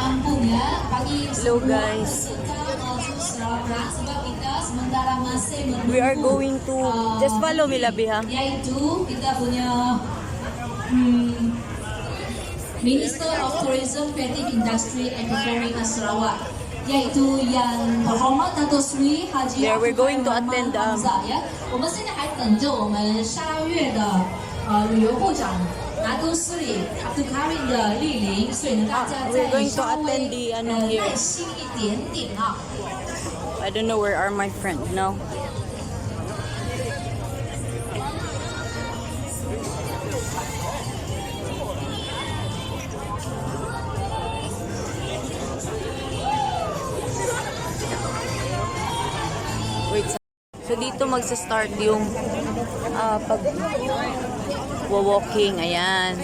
Hello guys. We are going to just follow me Labi ha. Yaitu kita punya Minister of Tourism, Creative Industry and Performing Sarawak, yaitu yang terhormat Datuk Seri Haji Yeah, we're going to attend 呀。我们现在还等着我们沙月的旅游部长拿督斯里Abdul Karim 的莅临，所以呢，大家再稍微耐心一点点啊。I don't know where are my friends now. Wait. So dito magsa-start yung pag walking, ayan.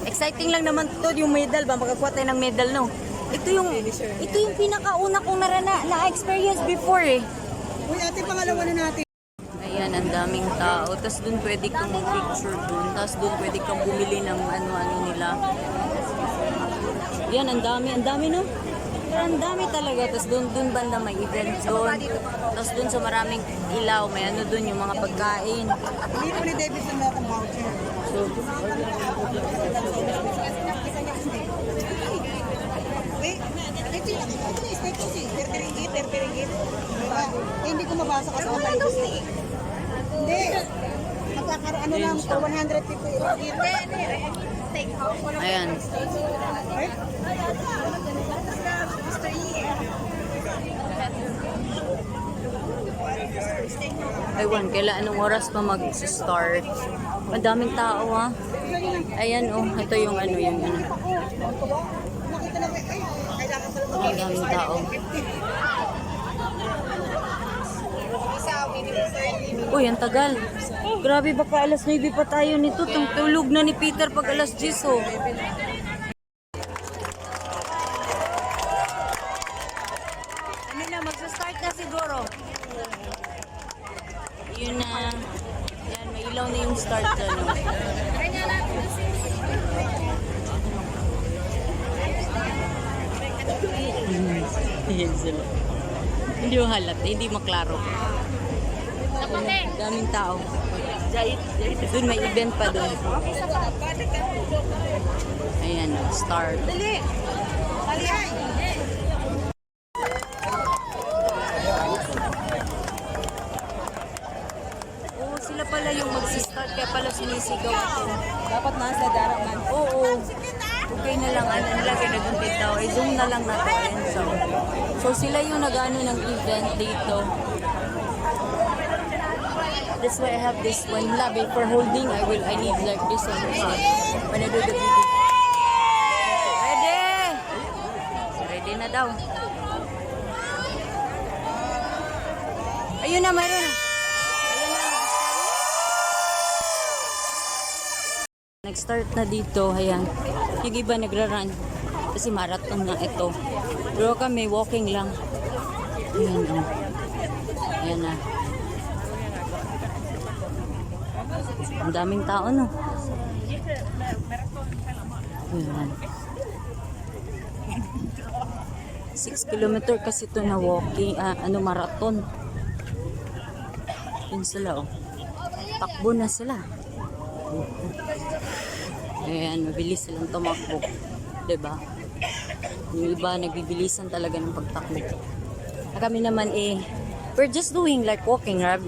Exciting lang naman to yung medal ba, makakuha tayo ng medal no. Ito yung pinakauna kong na-experience before eh. Uy, ate, pangalawa na natin. Ayan, ang daming tao. Tapos dun pwede kang mag-picture dun. Tapos dun pwede kang bumili ng ano-ano nila. Yan, ang dami no? Pero ang dami talaga. Tapos dun banda may event doon. Tapos dun sa maraming ilaw, may ano dun yung mga pagkain. Hindi ko ni Davidson lahat ang voucher. So, Wait, ito yung nakikita na stay kasi. 30 ringgit. Diba? Eh, hindi ko mabasa kasi ang palibos na eh. Hindi. Magkakaroon ano lang, 150 ringgit. ayan. Eh? Aywan, kailan anong oras pa mag-start? Madaming tao ha. Ayan oh, ito yung ano yung ano. Nakita na, ay, kailangan pala Madaming tao. Uy, ang tagal. Grabe, baka alas 9 pa tayo nito. Tulog na ni Peter pag alas 10 oh. Ano na, magsa-start na siguro. Yun na. Yan, may ilaw na yung start dyan. Oh. Yan sila. Hindi mahalat, hindi maklaro. Daming tao. Doon may event pa doon. Ayan, start. Dali! Dali! Oo, sila pala yung magsistart, kaya pala sinisigaw ako. Dapat nasa daraman. Oo. Okay na lang, ano nilagay na doon dito. I-zoom na lang natin. So sila yung nag-ano ng event dito. That's why I have this one lobby for holding. I need like this one when I do the video. Ready? Ready na daw. Ayun na, mayroon na. Nag-start na dito, ayan. Yung iba nagra-run kasi marathon na ito. Pero kami walking lang. Ayan o. Ayan na. Ang daming tao no. Ayan. 6 kilometer kasi ito na walking, marathon. Yun sila oh. Takbo na sila. Ayan, mabilis silang tumakbo. Diba? Yung iba, nagbibilisan talaga ng pagtakbo. Kami naman we're just doing like walking, right?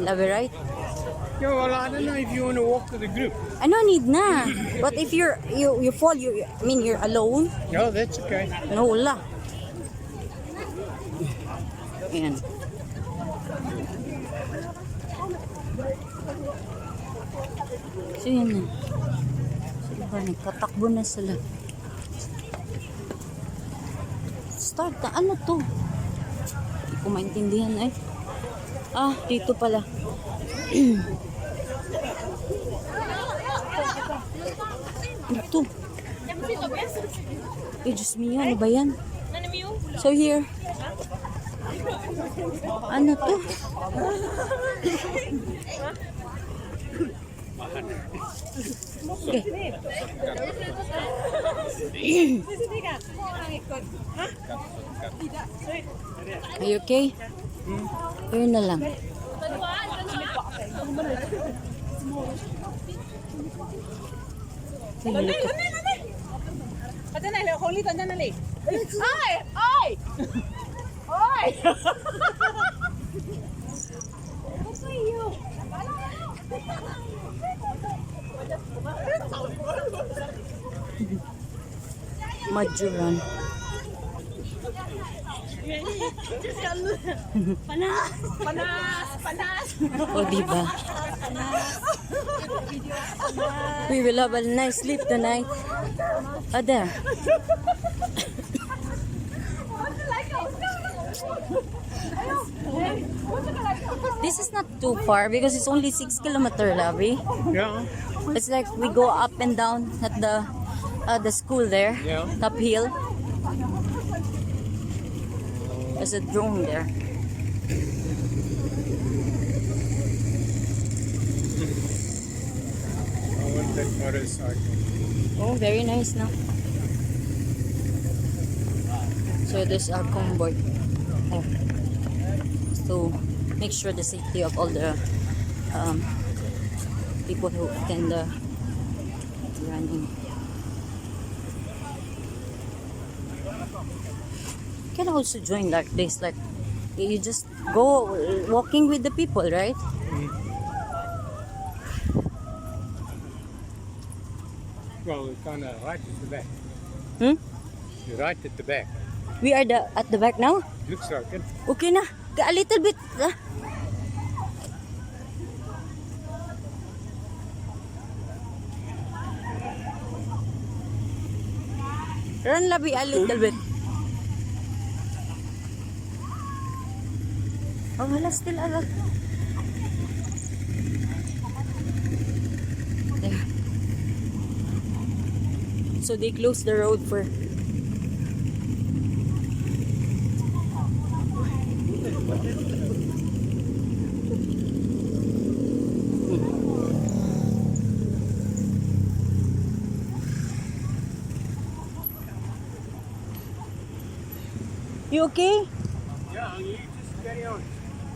Yeah, well, I don't know if you want to walk to the group. I don't need na. But if you fall, you're alone. No, that's okay. No, wala. Ayan. So, yan na. Sila ba, nagkatakbo na sila. Start na, ano to? Hindi ko maintindihan eh. Ah, dito pala. Ito. Eh, Diyos mio, ano ba yan? So here. Ano to? Okay. Are you okay? Here na lang. Hey, look at Majuran. O, diba? We will have a nice sleep tonight. Oh, there. This is not too far because it's only 6 kilometers, Labi. Yeah. It's like we go up and down at the school there, Yeah. top hill. There's a drone there. I want that motorcycle. Oh, very nice now. So there's our convoy. Oh. So make sure the safety of all the people who attend the running. You can also join like this, like you just go walking with the people, right? Well, we're kind of right at the back. Hmm? You're right at the back. We are at the back now. Looks like it. Okay na. A little bit. Run, Labi, a little bit. Oh, wala, still ala. There. So they closed the road for You okay? Yeah, you just carry on.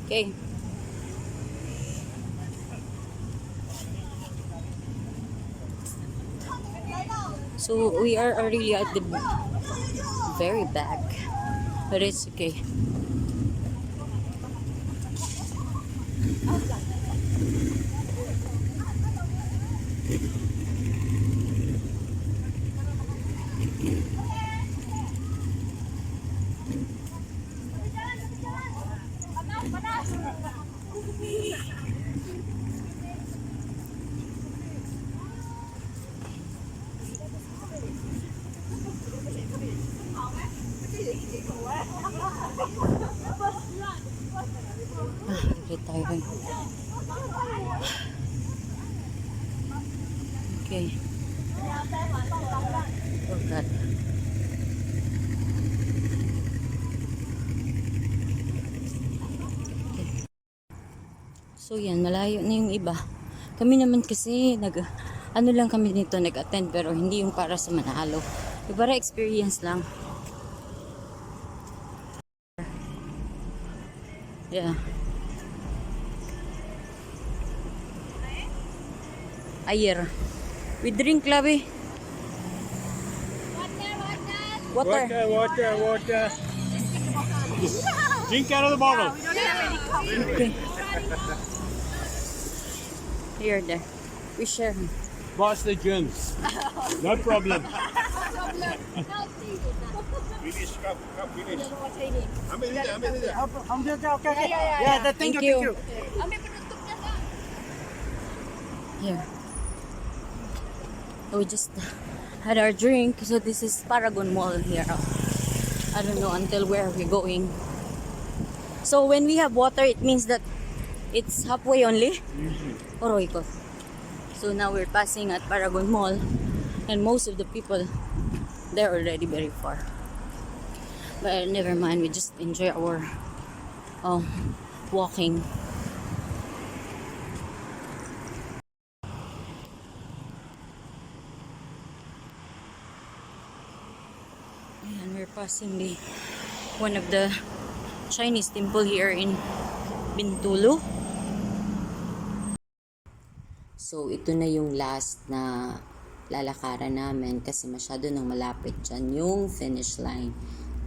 Okay. So we are really at the very back, but it's okay. Retiring. Okay. Oh God. Okay. So yan, malayo na yung iba. Kami naman kasi ano lang kami dito nag-attend pero hindi yung para sa manalo. Yung para experience lang. Yeah. Ayer. We drink, Labi. Water. Water. Drink out of the bottle. Okay. Here, there. We share. Boss the germs. No problem. Finish, cup, finish. Okay. Yeah, Thank you. Here. So we just had our drink. So this is Paragon Mall here. I don't know until where we're going. So when we have water, it means that it's halfway only. Oroy. So now we're passing at Paragon Mall, and most of the people they're already very far. But never mind, we just enjoy our walking. Ayan, we're passing one of the Chinese temple here in Bintulu. So, ito na yung last na lalakaran namin kasi masyado nang malapit dyan yung finish line.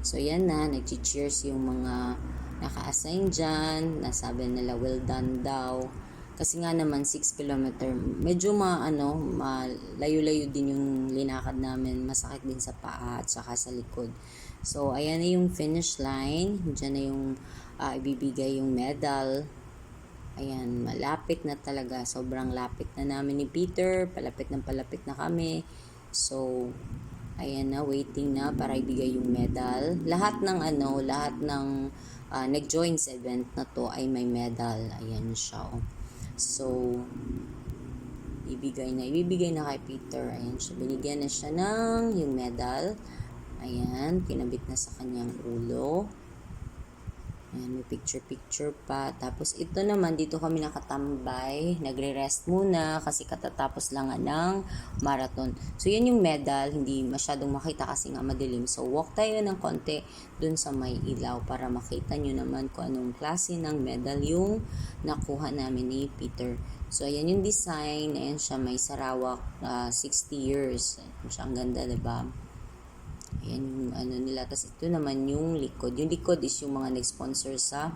So, yan na. Nag-cheers yung mga naka-assign dyan. Nasabi nila, well done daw. Kasi nga naman, 6 kilometer. Medyo malayo-layo din yung linakad namin. Masakit din sa paa at saka sa likod. So, ayan na yung finish line. Diyan na yung ibibigay yung medal. Ayan, malapit na talaga. Sobrang lapit na namin ni Peter. Palapit na kami. So, ayan na, waiting na para ibigay yung medal. Lahat ng nag-join sa event na to ay may medal. Ayan siya. Oh. So, ibibigay na kay Peter. Ayan siya. Binigyan na siya ng yung medal. Ayan, kinabit na sa kanyang ulo. Ayan, may picture pa. Tapos ito naman, dito kami nakatambay. Nagre-rest muna kasi katatapos lang ng marathon. So, yan yung medal. Hindi masyadong makita kasi nga madilim. So, walk tayo ng konti dun sa may ilaw para makita nyo naman kung anong klase ng medal yung nakuha namin ni Peter. So, ayan yung design. Ayan siya, may Sarawak 60 years. Ayan siya, ang ganda, diba? Ayan yung nila. Tapos ito naman yung likod. Yung likod is yung mga nag-sponsor sa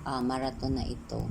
marathon na ito.